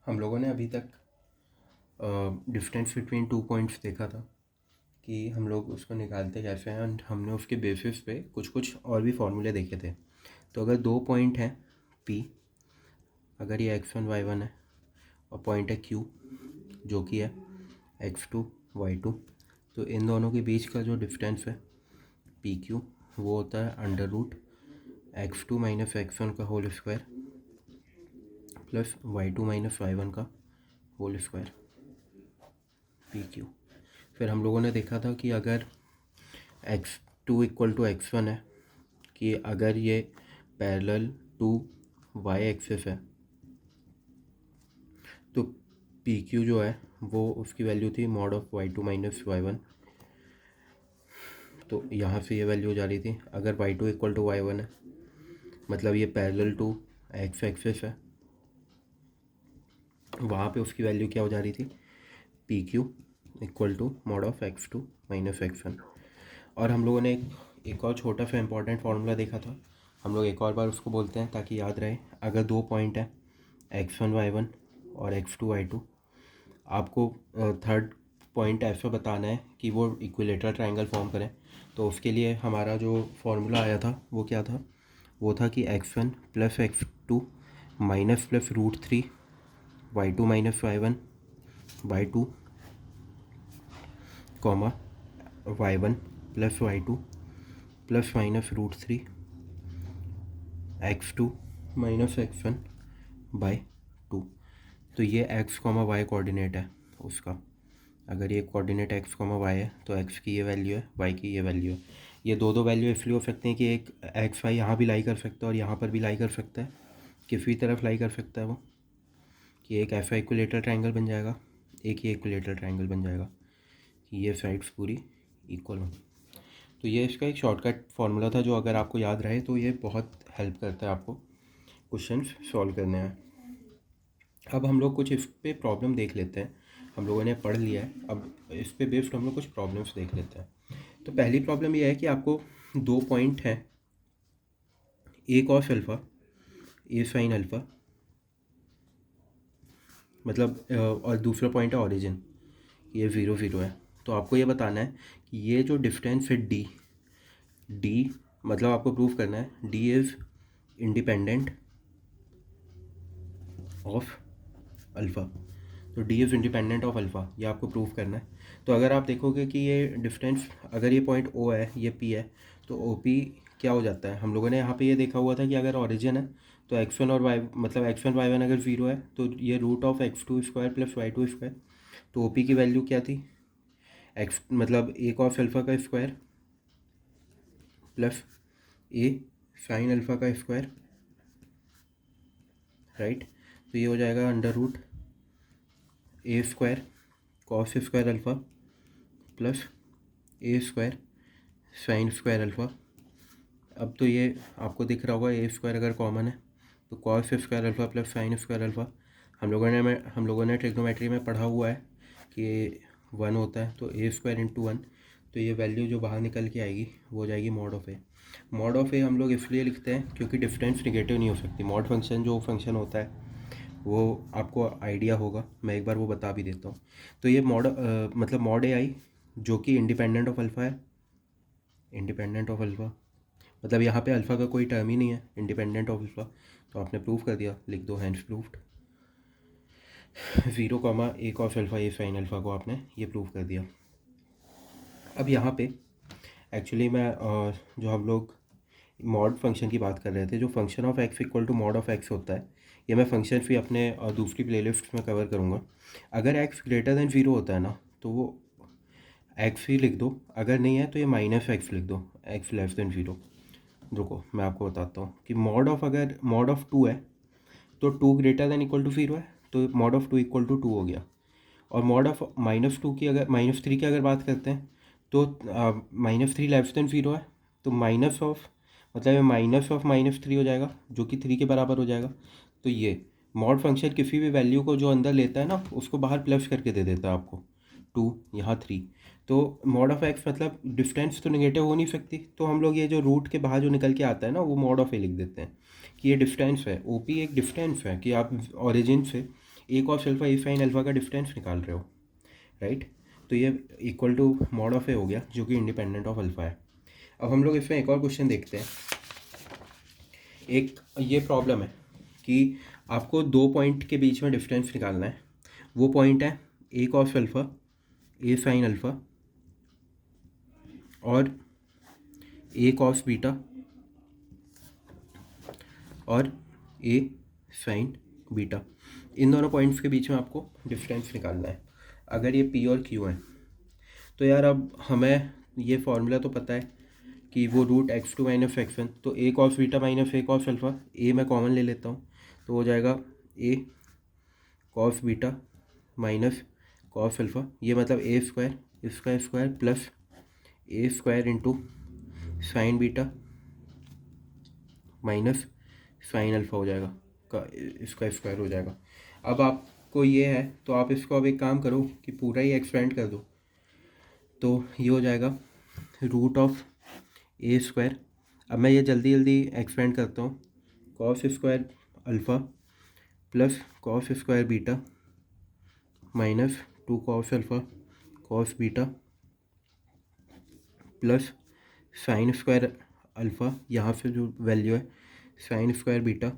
हम लोगों ने अभी तक डिफरेंस बिटवीन 2 पॉइंट्स देखा था कि हम लोग उसको निकालते कैसे हैं, एंड हमने उसके बेसिस पे कुछ कुछ और भी फार्मूले देखे थे। तो अगर 2 पॉइंट हैं P, अगर ये x1 y1 है और पॉइंट है Q जो कि है x2 y2, तो इन दोनों के बीच का जो डिफरेंस है PQ वो होता है under root x2 minus x1 का whole square plus y2 minus y1 का होल स्क्वायर PQ। फिर हम लोगों ने देखा था कि अगर x2 इक्वल टू x1 है, कि अगर ये पैरेलल टू y एक्सिस है तो PQ जो है वो उसकी वैल्यू थी mod of y2 minus y1। तो यहाँ से ये वैल्यू हो जा रही थी। अगर y2 इक्वल टू y1 है मतलब ये पैरेलल टू x एक्सिस है, वहाँ पे उसकी वैल्यू क्या हो जा रही थी, PQ equal to mod of x2 minus x1। और हम लोगों ने एक और छोटा सा इंपॉर्टेंट फार्मूला देखा था, हम लोग एक और बार उसको बोलते हैं ताकि याद रहे। अगर 2 पॉइंट हैं x1 y1 और x2 y2, आपको थर्ड पॉइंट ऐसा बताना है कि वो इक्विलेटरल ट्रायंगल फॉर्म करें। तो उसके लिए हमारा जो फार्मूला आया था वो क्या था, वो था कि x1 plus x2 minus plus root 3 y2 minus y1 y2 comma y1 plus y2 plus minus root 3 x2 minus x1 by 2। तो ये x कॉमा वाई कोऑर्डिनेट है उसका। अगर ये कोऑर्डिनेट x कॉमा वाई है तो x की ये वैल्यू है, y की ये वैल्यू है। ये दो वैल्यू इसलिए हो सकते हैं कि एक एक्स वाई यहाँ भी लाई कर सकता है और यहाँ पर भी लाई कर सकता है। किसी तरफ लाई कर सकता है वो, कि एक ऐसा इक्विलेटरल ट्रायंगल बन जाएगा, एक ही इक्विलेटरल ट्रायंगल बन जाएगा कि ये साइड्स पूरी इक्वल हों। तो ये इसका एक शॉर्टकट फार्मूला था जो अगर आपको याद रहे तो ये बहुत हेल्प करता है आपको क्वेश्चंस सॉल्व करने में। अब हम लोग कुछ इस पे प्रॉब्लम देख लेते हैं। हम लोगों ने पढ़ लिया है, अब इस पे बेस्ड हम लोग कुछ प्रॉब्लम्स देख लेते हैं। तो पहली प्रॉब्लम ये है कि आपको 2 पॉइंट हैं, A cos alpha A sine alpha, मतलब और दूसरा पॉइंट है ऑरिजिन, ये 0 0 है। तो आपको ये बताना है कि ये जो डिफरेंस है डी मतलब आपको प्रूव करना है D is independent of alpha. तो D is independent of alpha, ये आपको प्रूव करना है। तो अगर आप देखोगे कि ये डिफरेंस, अगर ये पॉइंट ओ है, ये पी है, तो ओ पी क्या हो जाता है। हम लोगों ने यहाँ पे ये देखा हुआ था कि अगर ओरिजिन है तो x1 और y मतलब x1 y1 अगर 0 है तो ये root of x2 square plus y2 square. तो ओ पी की वैल्यू क्या थी, एक्स मतलब ए कॉस अल्फ़ा का square plus A sine alpha का स्क्वायर, राइट। तो ये हो जाएगा under root A square cos square alpha plus A square sine square alpha. अब तो ये आपको दिख रहा होगा ए स्क्वायर अगर कॉमन है तो cos square alpha plus sign square alpha. हम लोगों ने ट्रिग्नोमेट्री में पढ़ा हुआ है कि 1 होता है, तो ए स्क्वायर इंटू 1। तो ये वैल्यू जो बाहर निकल के आएगी वो हो जाएगी mod of A. Mod of A हम लोग इसलिए लिखते हैं क्योंकि डिफरेंस निगेटिव नहीं हो सकती। मॉड फंक्शन जो फंक्शन होता है वो आपको आइडिया होगा, मैं एक बार वो बता भी देता हूँ। तो ये मतलब मॉड ए आई जो कि इंडिपेंडेंट ऑफ अल्फ़ा है, इंडिपेंडेंट ऑफ अल्फ़ा मतलब यहाँ पे अल्फ़ा का कोई टर्म ही नहीं है, इंडिपेंडेंट ऑफ अल्फ़ा। तो आपने प्रूव कर दिया, लिख दो hands proved. 0 comma A cos alpha A sine alpha को आपने ये प्रूव कर दिया। अब यहाँ पे एक्चुअली मैं जो हम लोग मॉड फंक्शन की बात कर रहे थे, जो function of X equal to mod of X होता है, ये मैं फंक्शन भी अपने दूसरी प्लेलिस्ट में कवर करूँगा। अगर एक्स ग्रेटर देन 0 होता है ना तो वो एक्स ही लिख दो, अगर नहीं है तो ये माइनस एक्स लिख दो, एक्स लेस देन 0। रुको मैं आपको बताता हूँ कि मॉड ऑफ, अगर मॉड ऑफ 2 है तो 2 ग्रेटर देन इक्वल टू 0 है, तो मॉड ऑफ 2 इक्वल टू 2 हो गया। और मॉड ऑफ -2 की, अगर -3 की अगर बात करते हैं तो -3 लेस देन 0 है, तो माइनस ऑफ मतलब माइनस ऑफ -3 हो जाएगा जो कि 3 के बराबर हो जाएगा। तो ये मॉड फंक्शन किसी भी वैल्यू को जो अंदर लेता है ना उसको बाहर प्लस करके दे देता है आपको, 2 यहाँ 3। तो मॉड ऑफ एक्स मतलब डिफरेंस तो नेगेटिव हो नहीं सकती, तो हम लोग ये जो रूट के बाहर जो निकल के आता है ना वो मॉड ऑफ ए लिख देते हैं कि ये डिफरेंस है। ओपी एक डिफरेंस है कि आप ओरिजिन से A cos alpha A sine alpha का डिफरेंस निकाल रहे हो, राइट। तो ये equal to mod of A हो गया जो कि इंडिपेंडेंट ऑफ अल्फ़ा है। अब हम लोग इसमें एक और क्वेश्चन देखते हैं। एक ये प्रॉब्लम है कि आपको दो पॉइंट के बीच में डिफरेंस निकालना है। वो पॉइंट है A cos alpha A sine alpha और ए कॉस बीटा और ए साइन बीटा। इन दोनों पॉइंट्स के बीच में आपको डिफरेंस निकालना है। अगर ये पी और क्यू है तो यार अब हमें ये फॉर्मूला तो पता है कि वो रूट x2 माइनस x1, तो A cos beta minus A cos alpha, A मैं कॉमन ले लेता हूँ तो हो जाएगा A cos beta minus cos alpha, ये मतलब ए स्क्वायर, इसका square plus A square into sine beta minus sine alpha हो जाएगा का इसका स्क्वायर हो जाएगा। अब आपको ये है तो आप इसको अब एक काम करो कि पूरा ही एक्सपेंड कर दो, तो ये हो जाएगा रूट ऑफ ए स्क्वायर। अब मैं ये जल्दी जल्दी एक्सपेंड करता हूँ, cos square alpha plus cos square beta minus 2 cos alpha cos beta plus sign square alpha, यहाँ से जो वैल्यू है sign square beta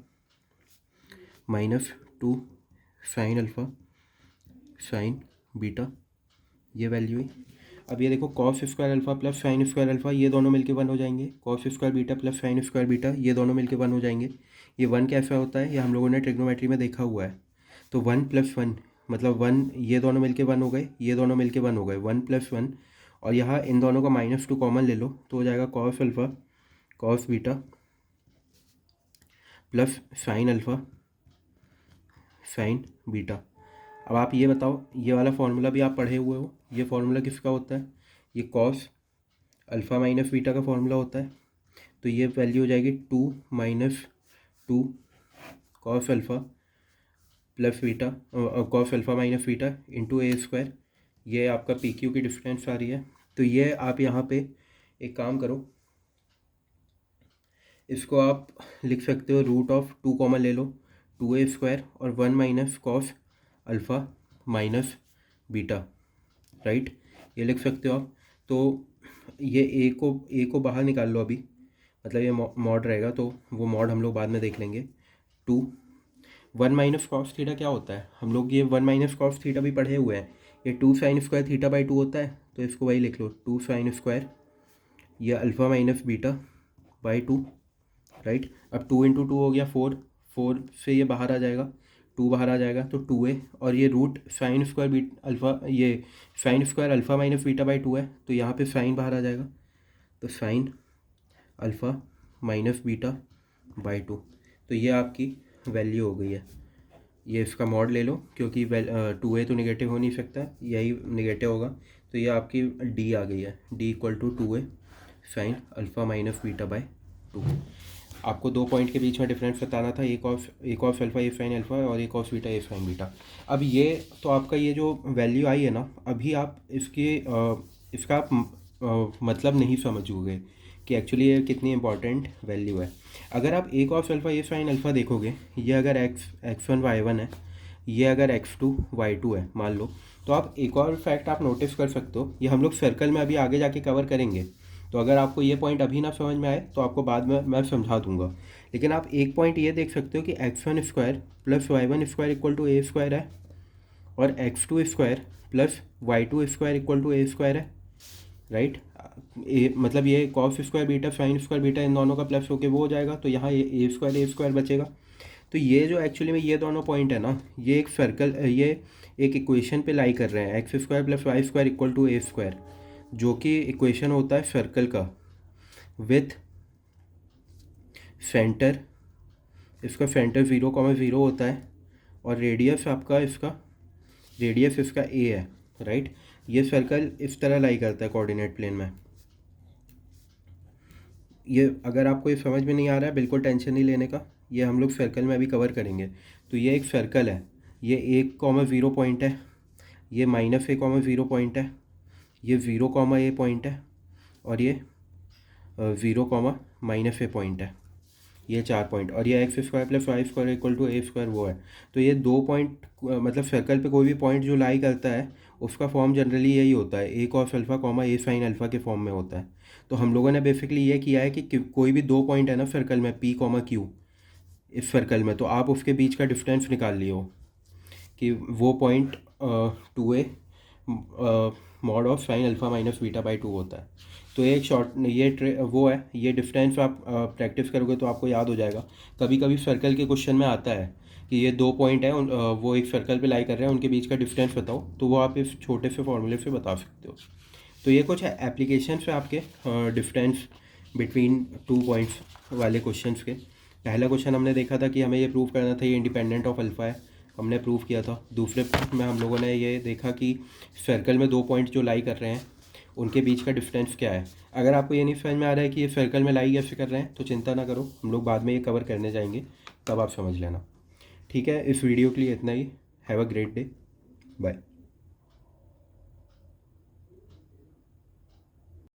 minus 2 sine alpha sine beta, ये वैल्यू है। अब ये देखो cos square alpha plus sign square alpha, ये दोनों मिलके 1 हो जाएंगे। Cos square beta plus sign square beta, ये दोनों मिलके 1 हो जाएंगे। ये 1 कैसा होता है ये हम लोगों ने ट्रिग्नोमेट्री में देखा हुआ है। तो 1 प्लस 1 मतलब 1, ये दोनों मिलके 1 हो गए, ये दोनों मिलके 1 हो गए, 1 प्लस 1, और यहाँ इन दोनों का -2 कॉमन ले लो तो हो जाएगा cos alpha cos beta plus sine alpha sine beta. अब आप ये बताओ, ये वाला फार्मूला भी आप पढ़े हुए हो, ये फार्मूला किसका होता है? ये कॉस अल्फ़ा माइनस बीटा का फार्मूला होता है। तो ये वैल्यू हो जाएगी 2 minus 2 cos alpha plus beta cos alpha minus beta into A square. ये आपका पी क्यू की डिफरेंस आ रही है। तो ये आप यहाँ पे एक काम करो, इसको आप लिख सकते हो रूट ऑफ 2 कॉमन ले लो, 2a स्क्वायर और 1 minus cos alpha minus beta, right, ये लिख सकते हो आप। तो ये ए को बाहर निकाल लो अभी, मतलब ये मॉड रहेगा तो वो मॉड हम लोग बाद में देख लेंगे। 2 1 माइनस कॉस थीटा क्या होता है, हम लोग ये 1 माइनस कॉस थीटा भी पढ़े हुए हैं। ये 2 साइन स्क्वायर थीटा बाई 2 होता है, तो इसको वही लिख लो 2 साइन स्क्वायर, ये alpha minus beta by 2, right. अब 2 इंटू 2 हो गया 4, 4 से ये बाहर आ जाएगा, 2 बाहर आ जाएगा तो 2a, और ये root sine square beta alpha, ये sine square alpha minus beta by 2 है, तो यहाँ पे साइन बाहर आ जाएगा, तो sign alpha minus beta by 2। तो ये आपकी वैल्यू हो गई है। ये इसका मॉड ले लो क्योंकि 2a तो नेगेटिव हो नहीं सकता, यही नेगेटिव होगा, तो ये आपकी d आ गई है, d equal to 2a sine alpha minus beta by 2। आपको दो पॉइंट के बीच में डिफरेंस बताना था, एक of alpha A sine alpha और एक of beta A sign beta. अब ये तो आपका ये जो वैल्यू आई है ना, अभी आप इसका आप मतलब नहीं समझोगे कि एक्चुअली ये कितनी इंपॉर्टेंट वैल्यू है। अगर आप एक of alpha A sine alpha देखोगे, ये अगर x1 y1 है, ये अगर x2 y2 है मान लो, तो आप एक और फैक्ट आप नोटिस कर सकते हो, ये हम लोग सर्कल में अभी आगे जाके कवर करेंगे। तो अगर आपको ये पॉइंट अभी ना समझ में आए तो आपको बाद में मैं समझा दूंगा, लेकिन आप एक पॉइंट ये देख सकते हो कि x1 square plus y1 square equal to A square है, और x2 square plus y2 square equal to A square है, राइट। मतलब ये cos square beta sine square beta इन दोनों का प्लस होके वो हो जाएगा, तो यहाँ ए स्क्वायर बचेगा। तो ये जो एक्चुअली में ये दोनों पॉइंट है ना, ये एक सर्कल, ये एक इक्वेशन पे लाई कर रहे हैं, x square plus y square equal to A square, जो कि इक्वेशन होता है सर्कल का विथ सेंटर, इसका सेंटर 0,0 होता है, और रेडियस आपका इसका रेडियस इसका ए है, राइट। ये सर्कल इस तरह लाई करता है कोऑर्डिनेट प्लेन में। ये अगर आपको ये समझ में नहीं आ रहा है बिल्कुल टेंशन नहीं लेने का, ये हम लोग सर्कल में अभी कवर करेंगे। तो ये एक सर्कल है, ये 1,0 पॉइंट है, ये -1,0 पॉइंट है, ये 0,a पॉइंट है, और ये 0,-a पॉइंट है, ये 4 पॉइंट, और ये x square plus y square equal to A square वो है। तो ये 2 पॉइंट मतलब सर्कल पे कोई भी पॉइंट जो लाई करता है उसका फॉर्म जनरली यही होता है, A cos alpha comma A sine alpha के फॉर्म में होता है। तो हम लोगों ने बेसिकली ये किया है कि कोई भी 2 पॉइंट है ना सर्कल में पी कॉमा क्यू, इस सर्कल में, तो आप उसके बीच का डिस्टेंस निकाल लियो कि वो point 2a mod of sine alpha minus beta by 2 होता है। तो ये एक शॉर्ट वो है, ये डिफरेंस आप प्रैक्टिस करोगे तो आपको याद हो जाएगा। कभी कभी सर्कल के क्वेश्चन में आता है कि ये 2 पॉइंट हैं, वो एक सर्कल पे लाई कर रहे हैं, उनके बीच का डिफरेंस बताओ, तो वो आप इस छोटे से फॉर्मूले से बता सकते हो। तो ये कुछ एप्लीकेशन है आपके डिफरेंस बिटवीन 2 पॉइंट्स वाले क्वेश्चंस के। पहला क्वेश्चन हमने देखा था कि हमें ये प्रूव करना था ये इंडिपेंडेंट ऑफ अल्फ़ा है, हमने प्रूव किया था। दूसरे में हम लोगों ने ये देखा कि सर्कल में 2 पॉइंट जो लाई कर रहे हैं उनके बीच का डिफरेंस क्या है। अगर आपको ये नहीं समझ में आ रहा है कि ये सर्कल में लाई कैसे कर रहे हैं तो चिंता ना करो, हम लोग बाद में ये कवर करने जाएंगे, तब आप समझ लेना। ठीक है, इस वीडियो के लिए इतना ही। Have a great day, bye.